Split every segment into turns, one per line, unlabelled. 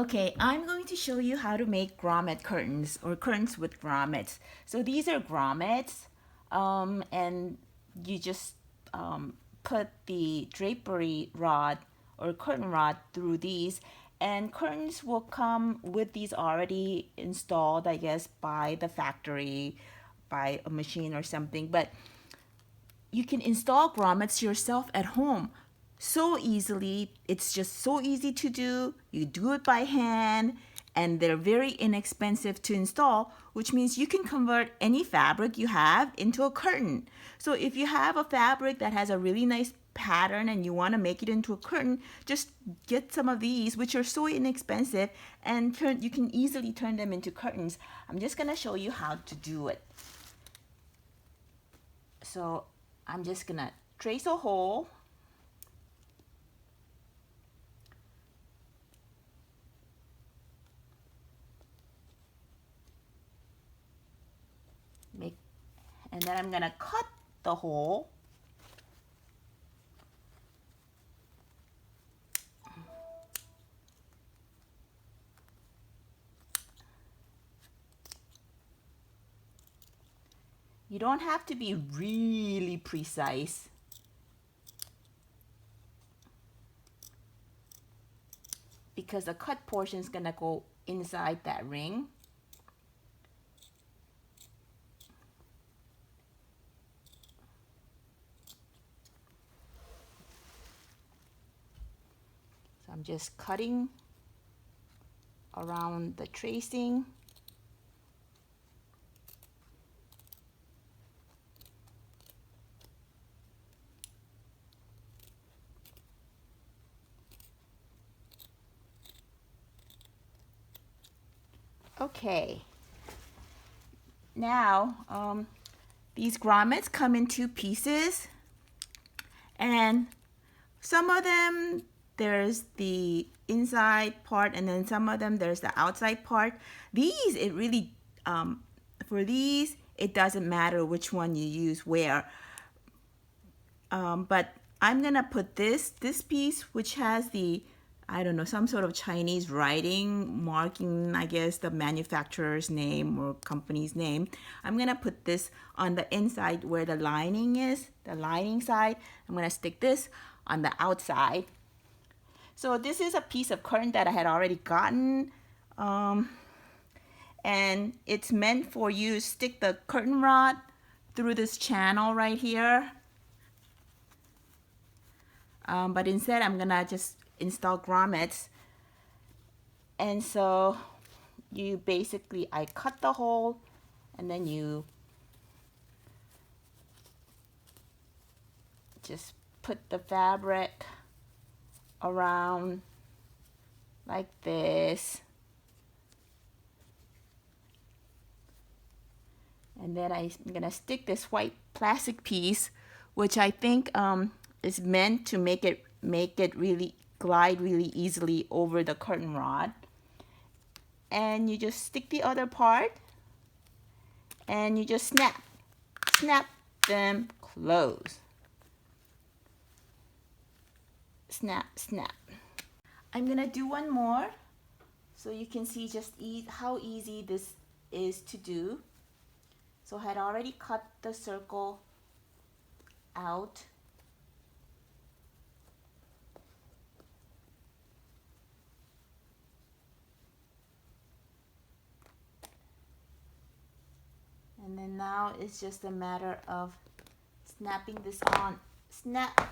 Okay, I'm going to show you how to make grommet curtains or curtains with grommets. So these are grommets, and you just put the drapery rod or curtain rod through these, and curtains will come with these already installed, I guess, by the factory, by a machine or something. But you can install grommets yourself at home so easily. It's just so easy to do. You do it by hand, and they're very inexpensive to install, which means you can convert any fabric you have into a curtain. So if you have a fabric that has a really nice pattern and you want to make it into a curtain, just get some of these, which are so inexpensive, and you can easily turn them into curtains. I'm just going to show you how to do it. So I'm just gonna trace a hole, and then I'm gonna cut the hole. You don't have to be really precise. Because the cut portion is gonna go inside that ring. So I'm just cutting around the tracing. Okay. Now, these grommets come in two pieces, and some of them there's the inside part, and then some of them there's the outside part. These, it really, for these, it doesn't matter which one you use where. But I'm gonna put this piece, which has the, I don't know, some sort of Chinese writing marking, I guess, the manufacturer's name or company's name. I'm gonna put this on the inside where the lining is, the lining side. I'm gonna stick this on the outside. So this is a piece of curtain that I had already gotten, and it's meant for you to stick the curtain rod through this channel right here. But instead I'm gonna just install grommets. And so you basically, I cut the hole, and then you just put the fabric around like this, and then I'm gonna stick this white plastic piece, which I think is meant to make it really glide really easily over the curtain rod. And you just stick the other part, and you just snap them close. Snap, snap. I'm gonna do one more so you can see just how easy this is to do. So I had already cut the circle out. And then now it's just a matter of snapping this on. Snap.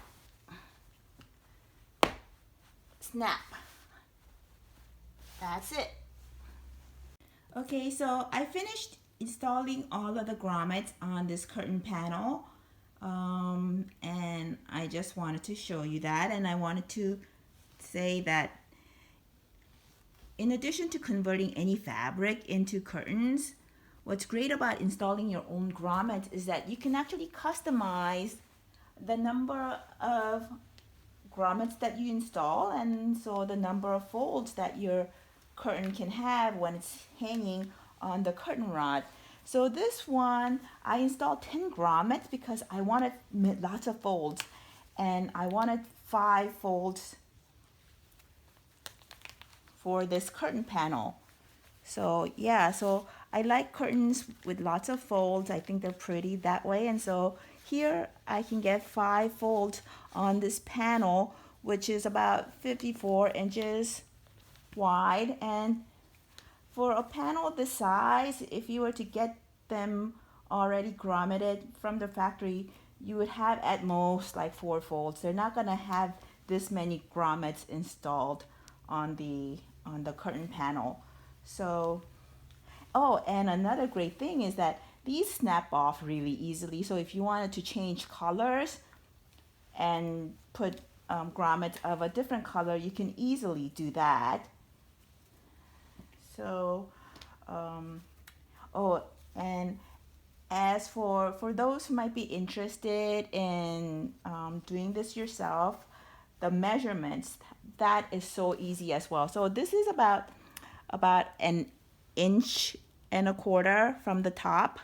Snap. That's it. Okay, so I finished installing all of the grommets on this curtain panel, and I just wanted to show you that. And I wanted to say that in addition to converting any fabric into curtains, what's great about installing your own grommets is that you can actually customize the number of grommets that you install, and so the number of folds that your curtain can have when it's hanging on the curtain rod. So this one, I installed 10 grommets because I wanted lots of folds, and I wanted 5 folds for this curtain panel. So yeah, so I like curtains with lots of folds. I think they're pretty that way. And so here I can get 5 folds on this panel, which is about 54 inches wide. And for a panel this size, if you were to get them already grommeted from the factory, you would have at most like 4 folds. They're not gonna have this many grommets installed on the curtain panel. So, oh, and another great thing is that these snap off really easily. So if you wanted to change colors and put grommets of a different color, you can easily do that. So, oh, and as for those who might be interested in doing this yourself, the measurements, that is so easy as well. So this is about 1.25 inches from the top.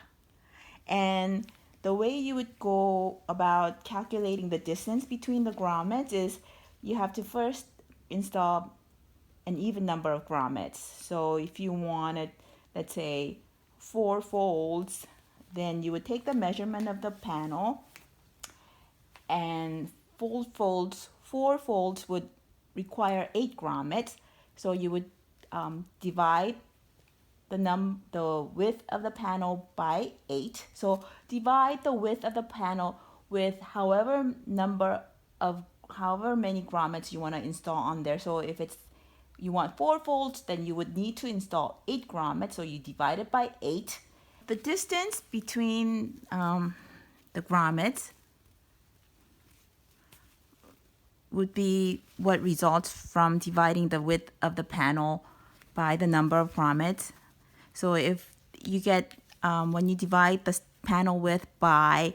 And the way you would go about calculating the distance between the grommets is you have to first install an even number of grommets. So if you wanted, let's say, 4 folds, then you would take the measurement of the panel, and 4 folds would require 8 grommets. So you would divide the width of the panel by 8. So divide the width of the panel with however many grommets you want to install on there. So if you want 4 folds, then you would need to install 8 grommets. So you divide it by 8. The distance between the grommets would be what results from dividing the width of the panel by the number of grommets. So if you get, when you divide the panel width by,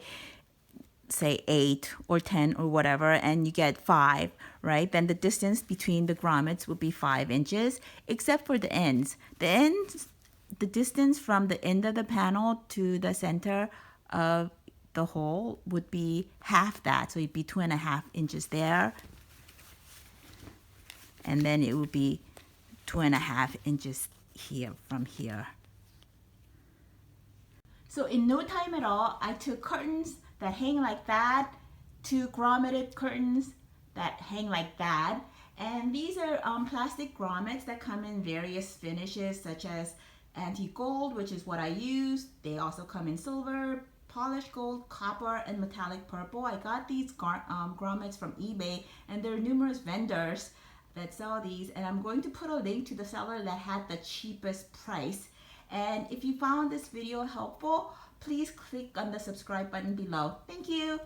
say, 8 or 10 or whatever, and you get 5, right? Then the distance between the grommets would be 5 inches, except for the ends. The distance from the end of the panel to the center of the hole would be half that. So it'd be 2.5 inches there. And then it would be 2.5 inches here from here. So in no time at all, I took curtains that hang like that to grommeted curtains that hang like that. And these are plastic grommets that come in various finishes, such as antique gold, which is what I use. They also come in silver, polished gold, copper, and metallic purple. I got these grommets from eBay, and there are numerous vendors that sell these, and I'm going to put a link to the seller that had the cheapest price. And if you found this video helpful, please click on the subscribe button below. Thank you.